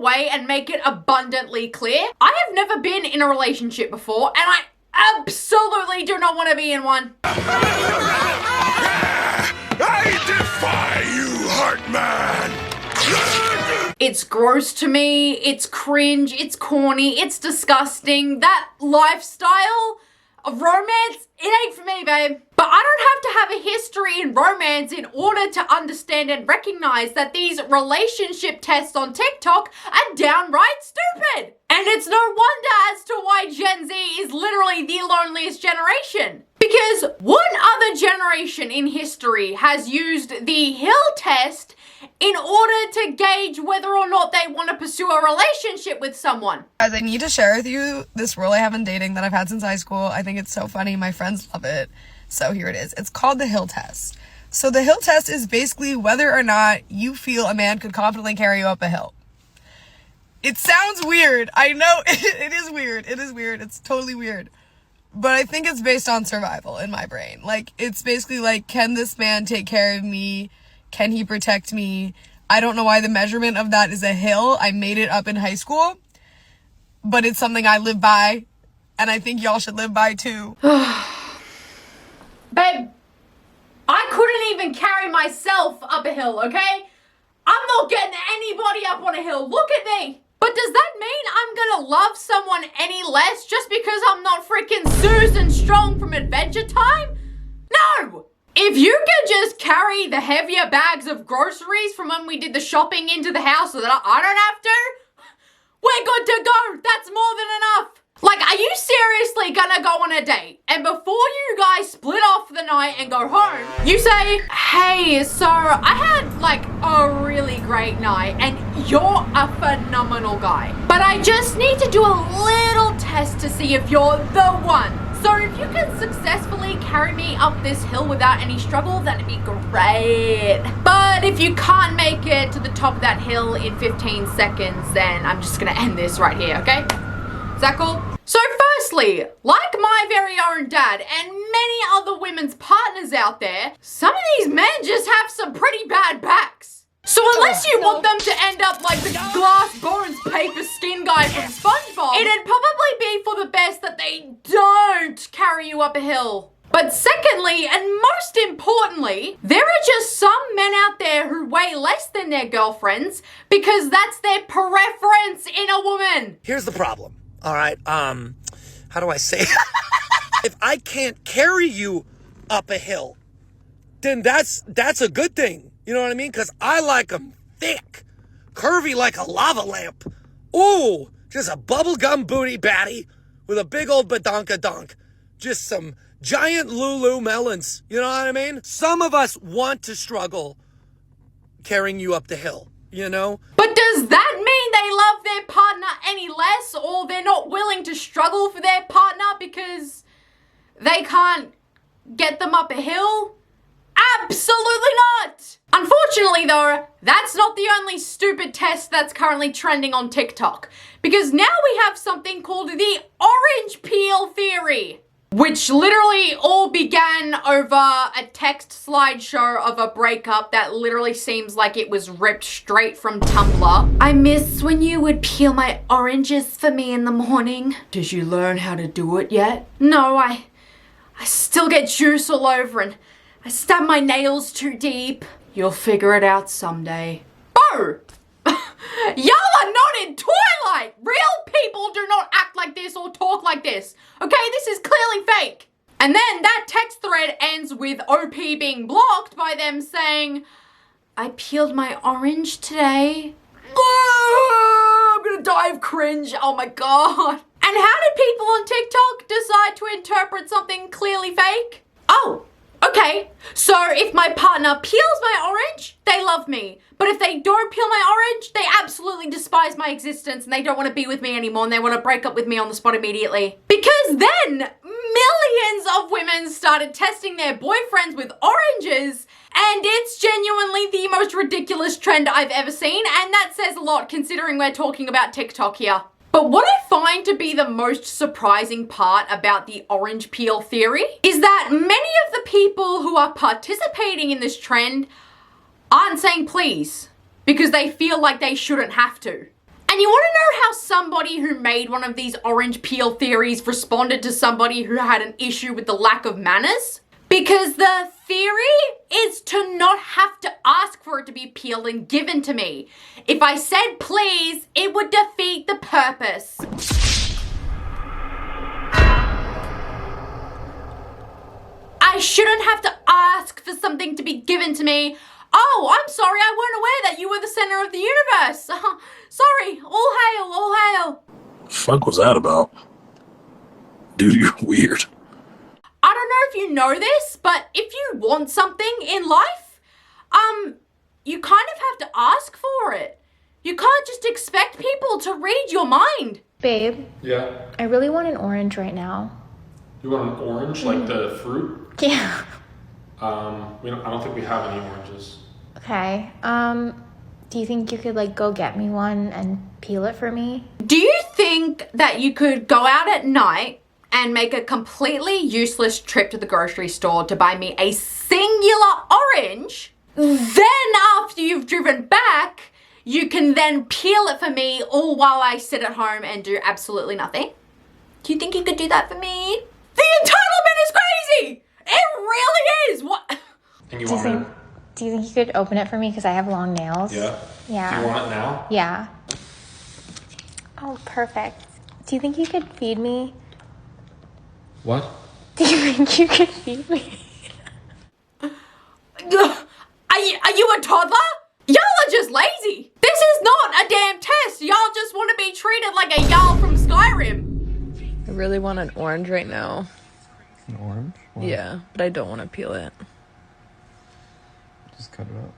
away and make it abundantly clear. I have never been in a relationship before, and I absolutely do not want to be in one. I defy you, Heartman! It's gross to me, it's cringe, it's corny, it's disgusting. That lifestyle of romance, it ain't for me, babe. But I don't have to have a history in romance in order to understand and recognize that these relationship tests on TikTok are downright stupid. And it's no wonder as to why Gen Z is literally the loneliest generation. Because what other generation in history has used the Hill test in order to gauge whether or not they want to pursue a relationship with someone? Guys, I need to share with you this rule I have in dating that I've had since high school. I think it's so funny. My friends love it. So here it is. It's called the Hill test. So the Hill test is basically whether or not you feel a man could confidently carry you up a hill. It sounds weird. I know it is weird. It is weird. It's totally weird. But I think it's based on survival in my brain. Like, it's basically like, can this man take care of me? Can he protect me? I don't know why the measurement of that is a hill. I made it up in high school, but it's something I live by, and I think y'all should live by too. Babe, I couldn't even carry myself up a hill, okay? I'm not getting anybody up on a hill. Look at me. But does that mean I'm gonna love someone any less just because I'm not freaking Susan Strong from Adventure Time? No! If you can just carry the heavier bags of groceries from when we did the shopping into the house so that I don't have to, we're good to go. That's more than enough. Like, are you seriously gonna go on a date and before you guys split off for the night and go home, you say, hey, so I had like a really great night and you're a phenomenal guy, but I just need to do a little test to see if you're the one. So if you can successfully carry me up this hill without any struggle, that'd be great. But if you can't make it to the top of that hill in 15 seconds, then I'm just gonna end this right here, okay? Is that cool? So firstly, like my very own dad and many other women's partners out there, some of these men just have some pretty bad backs. So unless you want them to end up like the glass bones paper skin guy from SpongeBob, it'd probably be for the best that they don't carry you up a hill. But secondly, and most importantly, there are just some men out there who weigh less than their girlfriends because that's their preference in a woman. Here's the problem, all right? How do I say it? If I can't carry you up a hill, then that's a good thing. You know what I mean? Because I like them thick, curvy like a lava lamp. Ooh, just a bubblegum booty baddie with a big old badonkadonk. Just some giant Lulu melons. You know what I mean? Some of us want to struggle carrying you up the hill, you know? But does that mean they love their partner any less, or they're not willing to struggle for their partner because they can't get them up a hill? Absolutely not! Unfortunately though, that's not the only stupid test that's currently trending on TikTok, because now we have something called the orange peel theory, which literally all began over a text slideshow of a breakup that literally seems like it was ripped straight from Tumblr. I miss when you would peel my oranges for me in the morning. Did you learn how to do it yet? No, I still get juice all over and I stab my nails too deep. You'll figure it out someday. Oh! Y'all are not in Twilight! Real people do not act like this or talk like this. Okay, this is clearly fake. And then that text thread ends with OP being blocked by them saying, I peeled my orange today. Oh, I'm gonna die of cringe. Oh my god. And how do people on TikTok decide to interpret something clearly fake? Oh. Okay, so if my partner peels my orange, they love me. But if they don't peel my orange, they absolutely despise my existence and they don't want to be with me anymore and they want to break up with me on the spot immediately. Because then millions of women started testing their boyfriends with oranges, and it's genuinely the most ridiculous trend I've ever seen, and that says a lot considering we're talking about TikTok here. But what I find to be the most surprising part about the orange peel theory is that many of the people who are participating in this trend aren't saying please because they feel like they shouldn't have to. And you want to know how somebody who made one of these orange peel theories responded to somebody who had an issue with the lack of manners? Because the theory is to not have to ask for it to be peeled and given to me. If I said please, it would defeat the purpose. I shouldn't have to ask for something to be given to me. Oh, I'm sorry, I weren't aware that you were the center of the universe. Sorry, all hail, all hail. Fuck was that about? Dude, you're weird. I don't know if you know this, but if you want something in life, you kind of have to ask for it. You can't just expect people to read your mind. Babe, Yeah. I really want an orange right now. You want an orange, like the fruit? Yeah. I don't think we have any oranges. Okay. Do you think you could like go get me one and peel it for me? Do you think that you could go out at night and make a completely useless trip to the grocery store to buy me a singular orange? Then after you've driven back, you can then peel it for me all while I sit at home and do absolutely nothing? Do you think you could do that for me? The entitlement is crazy! It really is! What? And you want it? Do you think you could open it for me because I have long nails? Yeah. Yeah. Do you want it now? Yeah. Oh, perfect. Do you think you could feed me? What? Do you think you could feed me? Are you a toddler? Y'all are just lazy. This is not a damn test. Y'all just want to be treated like a y'all from Skyrim. I really want an orange right now. An orange? Why? Yeah, but I don't want to peel it. Just cut it up.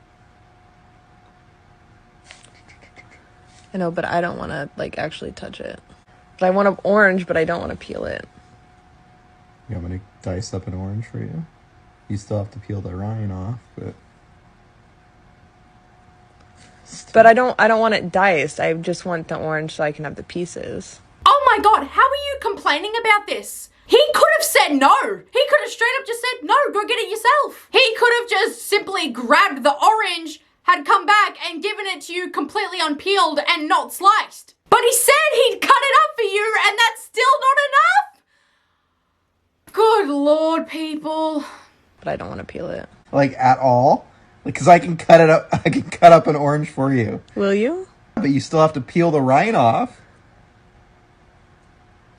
I know, but I don't want to like actually touch it. But I want an orange, but I don't want to peel it. You want me to dice up an orange for you? You still have to peel the rind off, but... But I don't want it diced. I just want the orange so I can have the pieces. Oh my god, how are you complaining about this? He could have said no. He could have straight up just said, no, go get it yourself. He could have just simply grabbed the orange, had come back and given it to you completely unpeeled and not sliced. But he said he'd cut it up for you and that's still not enough? Good lord, people. But I don't want to peel it. Like, at all? Because I can cut it up. I can cut up an orange for you. Will you? But you still have to peel the rind off.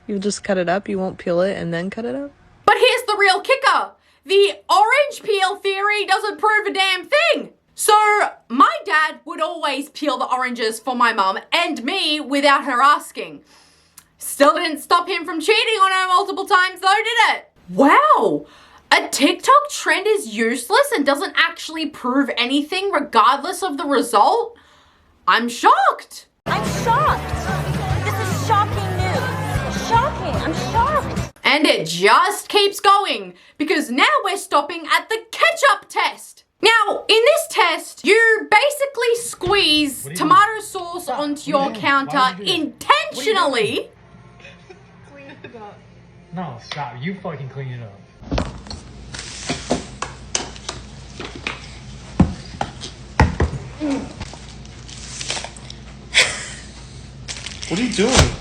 You'll just cut it up? You won't peel it and then cut it up? But here's the real kicker. The orange peel theory doesn't prove a damn thing. So my dad would always peel the oranges for my mum and me without her asking. Still didn't stop him from cheating on her multiple times though, did it? Wow. A TikTok trend is useless and doesn't actually prove anything regardless of the result? I'm shocked. I'm shocked. This is shocking news. Shocking. I'm shocked. And it just keeps going because now we're stopping at the Ketchup Test. Now, in this test, you basically squeeze tomato sauce onto your counter intentionally. Clean it up. No, stop. You fucking clean it up. What are you doing?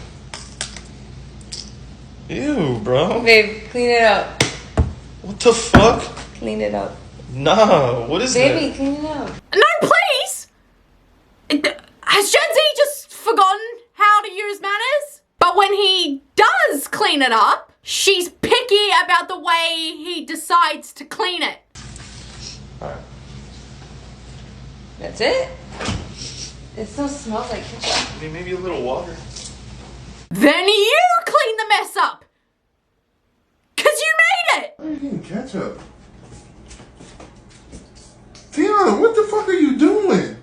Ew, bro. Babe, clean it up. What the fuck? Clean it up. Nah, what is Baby, that? clean it up. No, please! Has Gen Z just forgotten how to use manners? But when he does clean it up, she's picky about the way he decides to clean it. Alright. That's it? It still smells like ketchup. I mean, maybe a little water. Then you clean the mess up. 'Cause you made it! Why are you getting ketchup? Tiana, what the fuck are you doing?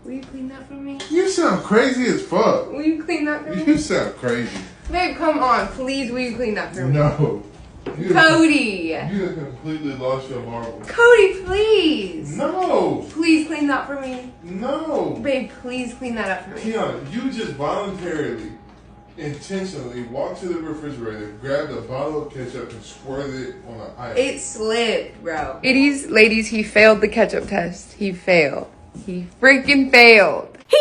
Will you clean that for me? You sound crazy as fuck. Will you clean that for me? You sound crazy. Babe, come on. Please, will you clean that for me? No. Cody! You have completely lost your marbles. Cody, please! No. Please clean that for me. No. Babe, please clean that up for me. Tiana, you just voluntarily, intentionally walked to the refrigerator, grabbed a bottle of ketchup and squirted it on an ice. It slipped, bro. Ladies, he failed the ketchup test. He failed. He freaking failed. He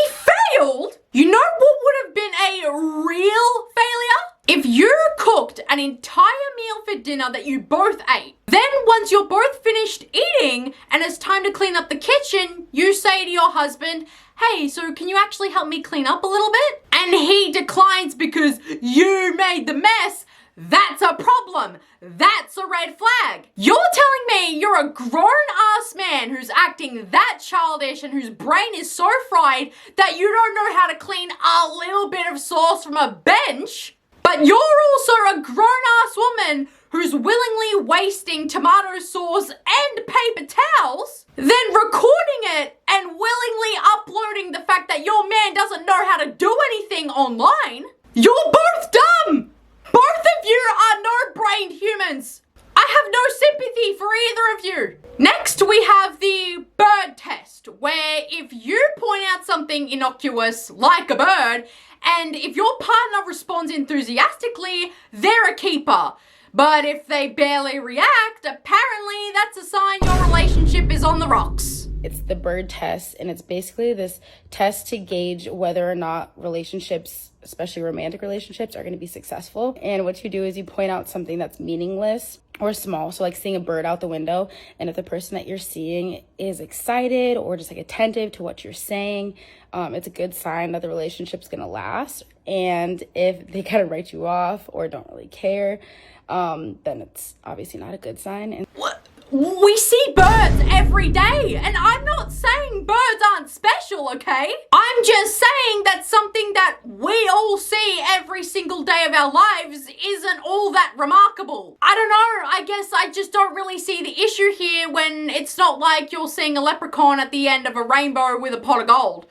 failed? You know what would have been a real failure? If you cooked an entire meal for dinner that you both ate, then once you're both finished eating and it's time to clean up the kitchen, you say to your husband, hey, so can you actually help me clean up a little bit? And he declines because you made the mess. That's a problem. That's a red flag. You're telling me you're a grown-ass man who's acting that childish and whose brain is so fried that you don't know how to clean a little bit of sauce from a bench, but you're also a grown-ass woman who's willingly wasting tomato sauce and paper towels, then recording it and willingly uploading the fact that your man doesn't know how to do anything online. You're both dumb. Both of you are no-brained humans. I have no sympathy for either of you. Next, we have the bird test, where if you point out something innocuous like a bird, and if your partner responds enthusiastically, they're a keeper. But if they barely react, apparently that's a sign your relationship is on the rocks. It's the bird test, and it's basically this test to gauge whether or not relationships, especially romantic relationships, are going to be successful. And what you do is you point out something that's meaningless or small. So like seeing a bird out the window, and if the person that you're seeing is excited or just like attentive to what you're saying, it's a good sign that the relationship's going to last. And if they kind of write you off or don't really care, then it's obviously not a good sign. And what? We see birds every day, and I'm not saying birds aren't special, okay? I'm just saying that something that we all see every single day of our lives isn't all that remarkable. I don't know, I guess I just don't really see the issue here when it's not like you're seeing a leprechaun at the end of a rainbow with a pot of gold.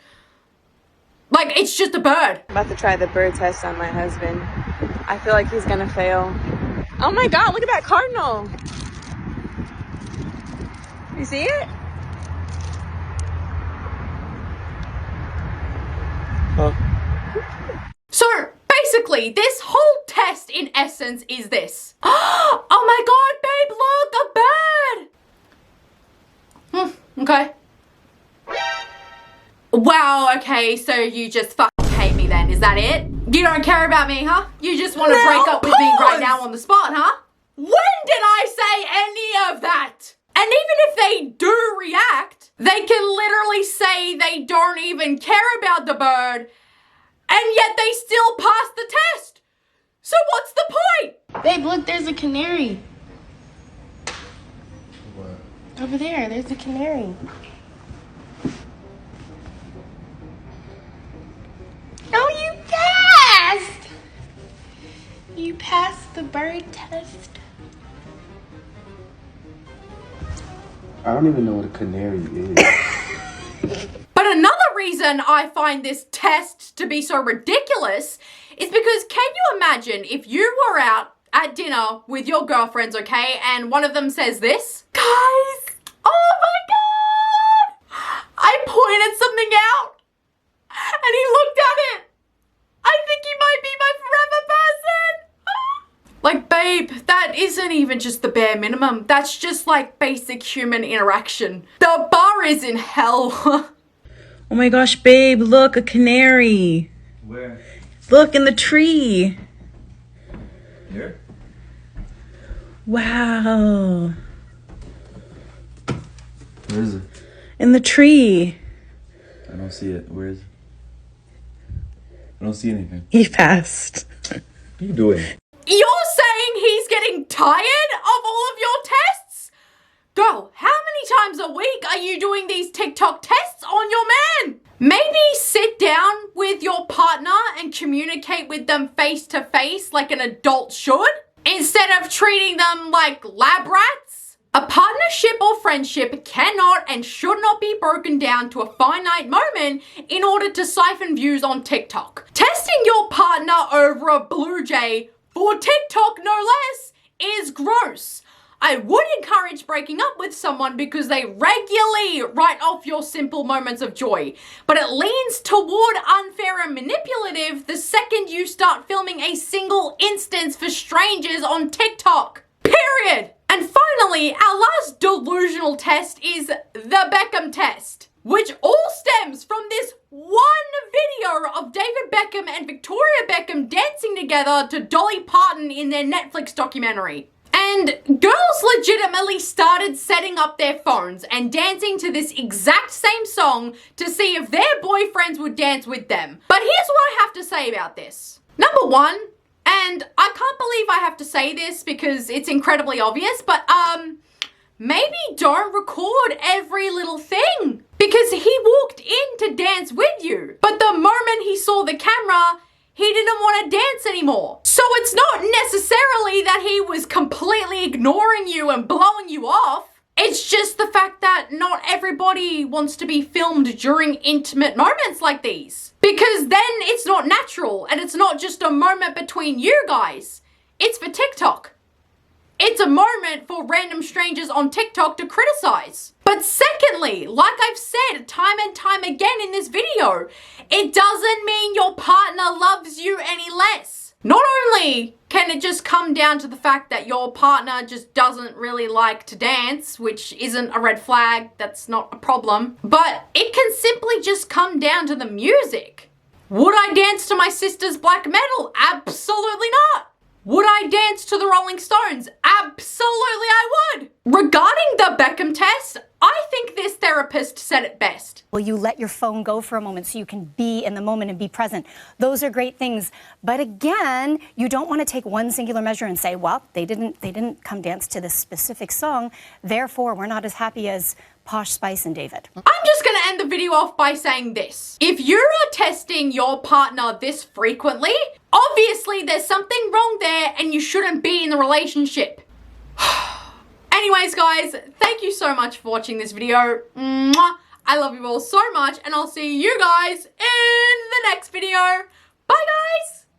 Like, it's just a bird. I'm about to try the bird test on my husband. I feel like he's gonna fail. Oh my God, look at that cardinal. You see it? So basically, this whole test in essence is this. Oh my God, babe, look, a bird! Okay. Wow, okay, so you just fucking hate me then, is that it? You don't care about me, huh? You just want to break up with me right now on the spot, huh? When did I say any of that? And even if they do react, they can literally say they don't even care about the bird, and yet they still pass the test. So what's the point? babe, look, there's a canary. What? Over there, there's a canary. Oh, you passed! You passed the bird test. I don't even know what a canary is. But another reason I find this test to be so ridiculous is because can you imagine if you were out at dinner with your girlfriends, okay, and one of them says this? Guys, oh my God! I pointed something out and he looked at it. I think he might be my forever person. Like, babe, that isn't even just the bare minimum. That's just like basic human interaction. The bar is in hell. Oh my gosh, babe, look, a canary. Where? Look, in the tree. Here? Wow. Where is it? In the tree. I don't see it. Where is it? I don't see anything. He passed. What are you doing? You're saying he's getting tired of all of your tests? Girl, how many times a week are you doing these TikTok tests on your man? Maybe sit down with your partner and communicate with them face to face like an adult should, instead of treating them like lab rats. A partnership or friendship cannot and should not be broken down to a finite moment in order to siphon views on TikTok. Testing your partner over a blue jay for TikTok, no less, is gross. I would encourage breaking up with someone because they regularly write off your simple moments of joy, but it leans toward unfair and manipulative the second you start filming a single instance for strangers on TikTok. Period. And finally, our last delusional test is the Beckham Test, which all stems from this one video of Beckham and Victoria Beckham dancing together to Dolly Parton in their Netflix documentary. And girls legitimately started setting up their phones and dancing to this exact same song to see if their boyfriends would dance with them. But here's what I have to say about this. Number one, and I can't believe I have to say this because it's incredibly obvious, but maybe don't record every little thing. Because he walked in to dance with you. But the moment he saw the camera, he didn't want to dance anymore. So it's not necessarily that he was completely ignoring you and blowing you off. It's just the fact that not everybody wants to be filmed during intimate moments like these. Because then it's not natural and it's not just a moment between you guys. It's for TikTok. It's a moment for random strangers on TikTok to criticize. But secondly, like I've said time and time again in this video, it doesn't mean your partner loves you any less. Not only can it just come down to the fact that your partner just doesn't really like to dance, which isn't a red flag, that's not a problem, but it can simply just come down to the music. Would I dance to my sister's black metal? Absolutely not. Would I dance to the Rolling Stones? Absolutely I would. Regarding the Beckham test, I think this therapist said it best. Will you let your phone go for a moment so you can be in the moment and be present? Those are great things. But again, you don't want to take one singular measure and say, well, they didn't come dance to this specific song, therefore we're not as happy as Posh Spice and David. I'm just gonna end the video off by saying this. If you are testing your partner this frequently, obviously there's something wrong there and you shouldn't be in the relationship. Anyways, guys, thank you so much for watching this video. Mwah. I love you all so much and I'll see you guys in the next video.